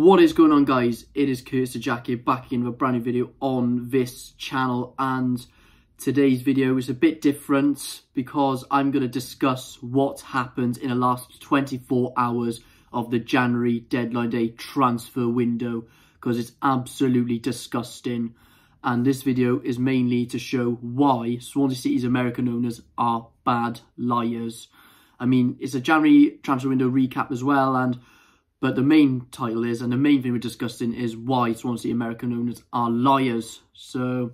What is going on, guys? It is Curtis the Jack here, back in with a brand new video on this channel, and today's video is a bit different because I'm going to discuss what happened in the last 24 hours of the January deadline day transfer window, because it's absolutely disgusting. And this video is mainly to show why Swansea City's American owners are bad liars. I mean, it's a January transfer window recap as well, but the main title is, and the main thing we're discussing is why Swansea American owners are liars. So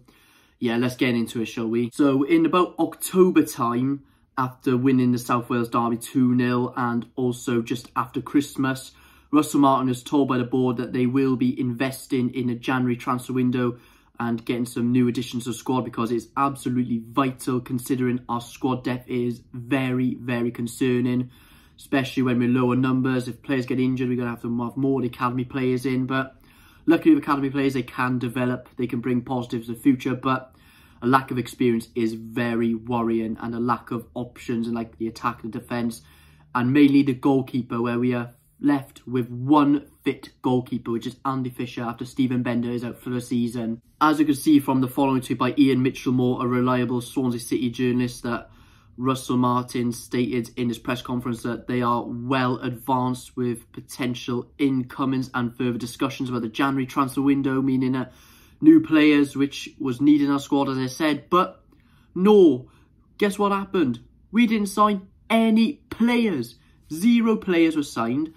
yeah, let's get into it, shall we? So in about October time, after winning the South Wales derby 2-0 and also just after Christmas, Russell Martin is told by the board that they will be investing in a January transfer window and getting some new additions to the squad, because it's absolutely vital considering our squad depth is very, very concerning, especially when we're lower numbers. If players get injured, we're going to have to have more academy players in. But luckily with academy players, they can develop, they can bring positives to the future. But a lack of experience is very worrying, and a lack of options in like the attack and defence, and mainly the goalkeeper, where we are left with one fit goalkeeper, which is Andy Fisher, after Stephen Bender is out for the season. As you can see from the following tweet by Ian Mitchell-Moore, a reliable Swansea City journalist, that Russell Martin stated in his press conference that they are well advanced with potential incomings and further discussions about the January transfer window, meaning new players, which was needed in our squad, as I said. But no, guess what happened? We didn't sign any players. 0 players were signed.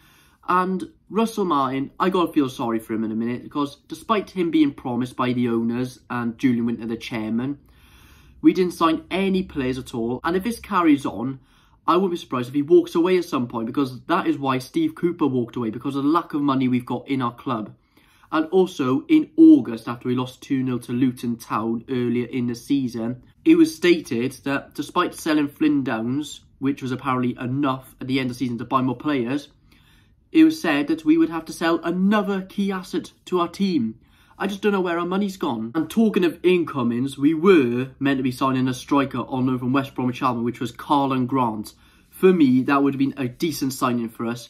And Russell Martin, I gotta feel sorry for him in a minute, because despite him being promised by the owners and Julian Winter, the chairman, we didn't sign any players at all. And if this carries on, I wouldn't be surprised if he walks away at some point, because that is why Steve Cooper walked away, because of the lack of money we've got in our club. And also in August, after we lost 2-0 to Luton Town earlier in the season, it was stated that despite selling Flynn Downs, which was apparently enough at the end of the season to buy more players, it was said that we would have to sell another key asset to our team. I just don't know where our money's gone. And talking of incomings, we were meant to be signing a striker on loan from West Bromwich Albion, which was Carlon Grant. For me, that would have been a decent signing for us.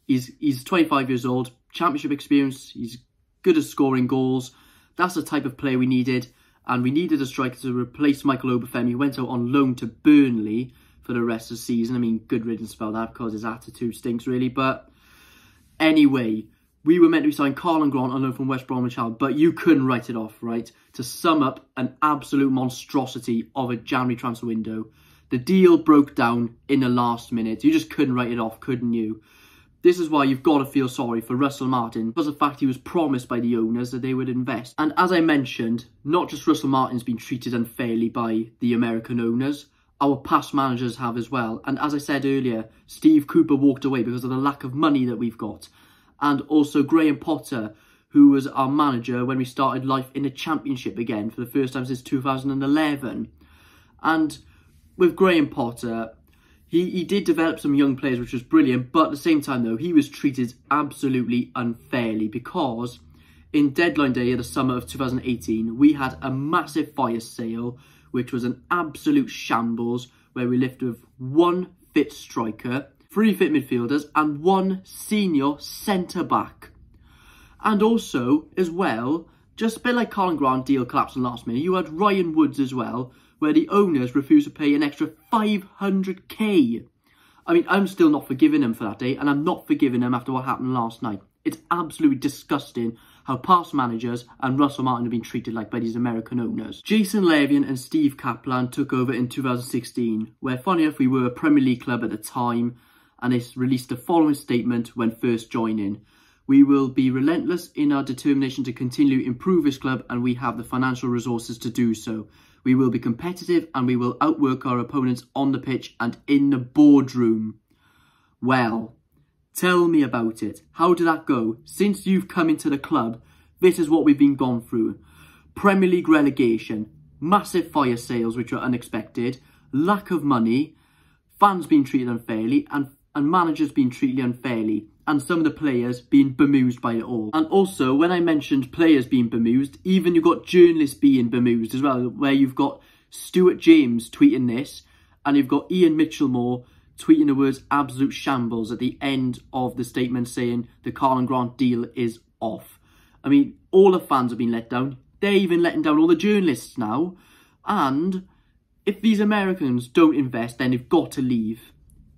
He's 25 years old, championship experience, he's good at scoring goals. That's the type of player we needed. And we needed a striker to replace Michael Obafemi, who went out on loan to Burnley for the rest of the season. I mean, good riddance about that, because his attitude stinks really. But anyway, we were meant to be signing Carlon Grant on loan from West Bromwich Albion, but you couldn't write it off, right? To sum up an absolute monstrosity of a January transfer window, the deal broke down in the last minute. You just couldn't write it off, couldn't you? This is why you've got to feel sorry for Russell Martin, because of the fact he was promised by the owners that they would invest. And as I mentioned, not just Russell Martin's been treated unfairly by the American owners, our past managers have as well. And as I said earlier, Steve Cooper walked away because of the lack of money that we've got. And also Graham Potter, who was our manager when we started life in the Championship again for the first time since 2011. And with Graham Potter, he did develop some young players, which was brilliant. But at the same time, though, he was treated absolutely unfairly, because in deadline day of the summer of 2018, we had a massive fire sale, which was an absolute shambles, where we left with one fit striker, 3 fit midfielders, and 1 senior centre-back. And also, as well, just a bit like Carlon Grant deal collapsing last minute, you had Ryan Woods as well, where the owners refused to pay an extra 500k. I mean, I'm still not forgiving him for that day, and I'm not forgiving him after what happened last night. It's absolutely disgusting how past managers and Russell Martin have been treated like by these American owners. Jason Levian and Steve Kaplan took over in 2016, where, funny enough, we were a Premier League club at the time, and they released the following statement when first joining. We will be relentless in our determination to continue to improve this club, and we have the financial resources to do so. We will be competitive, and we will outwork our opponents on the pitch and in the boardroom. Well, tell me about it. How did that go? Since you've come into the club, this is what we've been gone through. Premier League relegation, massive fire sales which were unexpected, lack of money, fans being treated unfairly, and managers being treated unfairly, and some of the players being bemused by it all. And also, when I mentioned players being bemused, even you've got journalists being bemused as well, where you've got Stuart James tweeting this, and you've got Ian Mitchell-Moore tweeting the words absolute shambles at the end of the statement, saying the Carlon Grant deal is off. I mean, all the fans have been let down. They're even letting down all the journalists now. And if these Americans don't invest, then they've got to leave.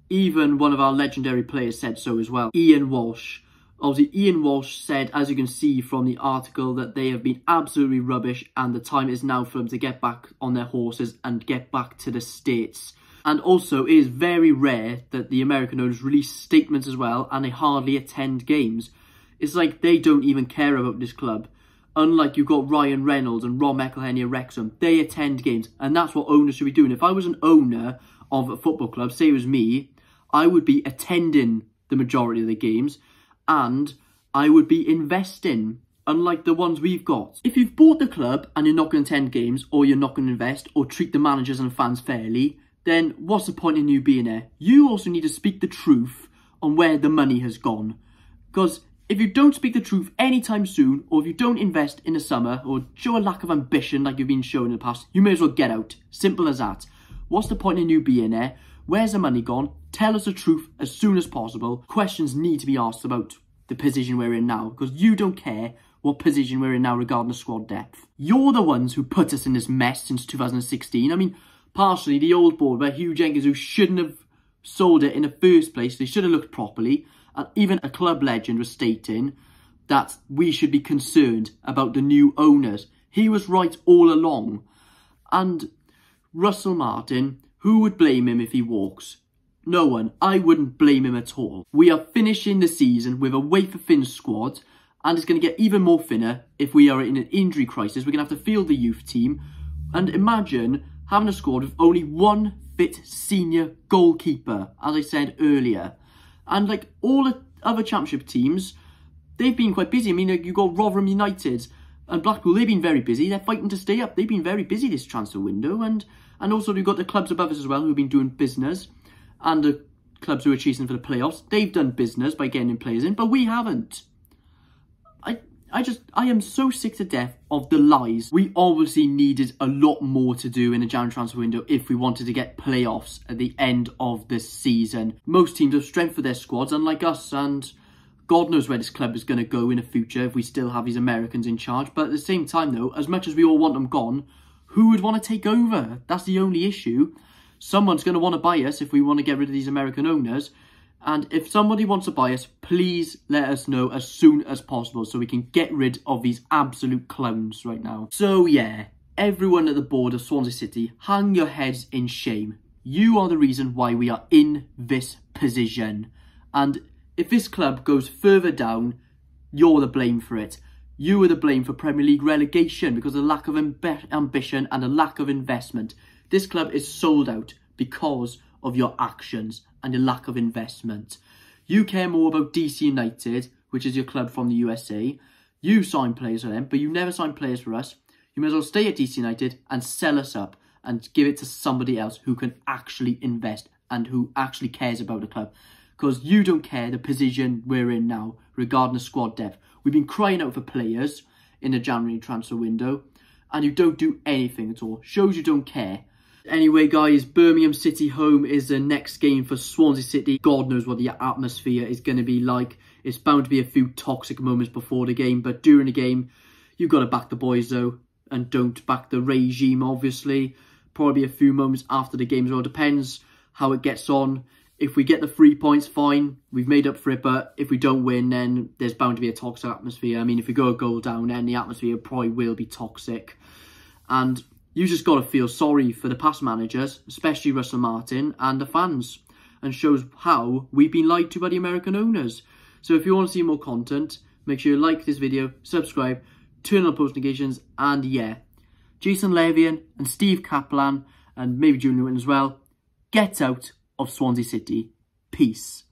Even one of our legendary players said so as well, Ian Walsh. Obviously, Ian Walsh said, as you can see from the article, that they have been absolutely rubbish and the time is now for them to get back on their horses and get back to the States. And also, it is very rare that the American owners release statements as well and they hardly attend games. It's like they don't even care about this club. Unlike you've got Ryan Reynolds and Rob McElhenney at Wrexham, they attend games, and that's what owners should be doing. If I was an owner of a football club, say it was me, I would be attending the majority of the games, and I would be investing, unlike the ones we've got. If you've bought the club and you're not going to attend games, or you're not going to invest, or treat the managers and fans fairly, then what's the point in you being there? You also need to speak the truth on where the money has gone. Because if you don't speak the truth anytime soon, or if you don't invest in the summer, or show a lack of ambition like you've been showing in the past, you may as well get out. Simple as that. What's the point in you being there? Where's the money gone? Tell us the truth as soon as possible. Questions need to be asked about the position we're in now, because you don't care what position we're in now regarding the squad depth. You're the ones who put us in this mess since 2016. I mean, partially the old board by Hugh Jenkins, who shouldn't have sold it in the first place. They should have looked properly. And even a club legend was stating that we should be concerned about the new owners. He was right all along. And Russell Martin, who would blame him if he walks? No one. I wouldn't blame him at all. We are finishing the season with a wafer-thin squad, and it's going to get even more thinner if we are in an injury crisis. We're going to have to field the youth team. And imagine having a squad with only one fit senior goalkeeper, as I said earlier. And like all the other championship teams, they've been quite busy. I mean, you've got Rotherham United and Blackpool, they've been very busy. They're fighting to stay up. They've been very busy this transfer window. And also we've got the clubs above us as well who've been doing business. And the clubs who are chasing for the playoffs, they've done business by getting players in, but we haven't. I am so sick to death of the lies. We obviously needed a lot more to do in the January transfer window if we wanted to get playoffs at the end of the season. Most teams have strength for their squads, unlike us, and God knows where this club is going to go in the future if we still have these Americans in charge. But at the same time, though, as much as we all want them gone, who would want to take over? That's the only issue. Someone's going to want to buy us if we want to get rid of these American owners. And if somebody wants to buy us, please let us know as soon as possible so we can get rid of these absolute clowns right now. So yeah, everyone at the board of Swansea City, hang your heads in shame. You are the reason why we are in this position. And if this club goes further down, you're the blame for it. You are the blame for Premier League relegation because of the lack of ambition and a lack of investment. This club is sold out because of your actions and your lack of investment. You care more about DC United, which is your club from the USA. You sign players for them, but you never sign players for us. You may as well stay at DC United and sell us up and give it to somebody else who can actually invest and who actually cares about the club. Because you don't care the position we're in now regarding the squad depth. We've been crying out for players in the January transfer window and you don't do anything at all. Shows you don't care. Anyway, guys, Birmingham City home is the next game for Swansea City. God knows what the atmosphere is going to be like. It's bound to be a few toxic moments before the game, but during the game, you've got to back the boys, though, and don't back the regime, obviously. Probably a few moments after the game as well. Depends how it gets on. If we get the 3 points, fine. We've made up for it, but if we don't win, then there's bound to be a toxic atmosphere. I mean, if we go a goal down, then the atmosphere probably will be toxic. And you just got to feel sorry for the past managers, especially Russell Martin and the fans, and shows how we've been lied to by the American owners. So if you want to see more content, make sure you like this video, subscribe, turn on post notifications, and yeah, Jason Levian and Steve Kaplan, and maybe Julian Witten as well, get out of Swansea City. Peace.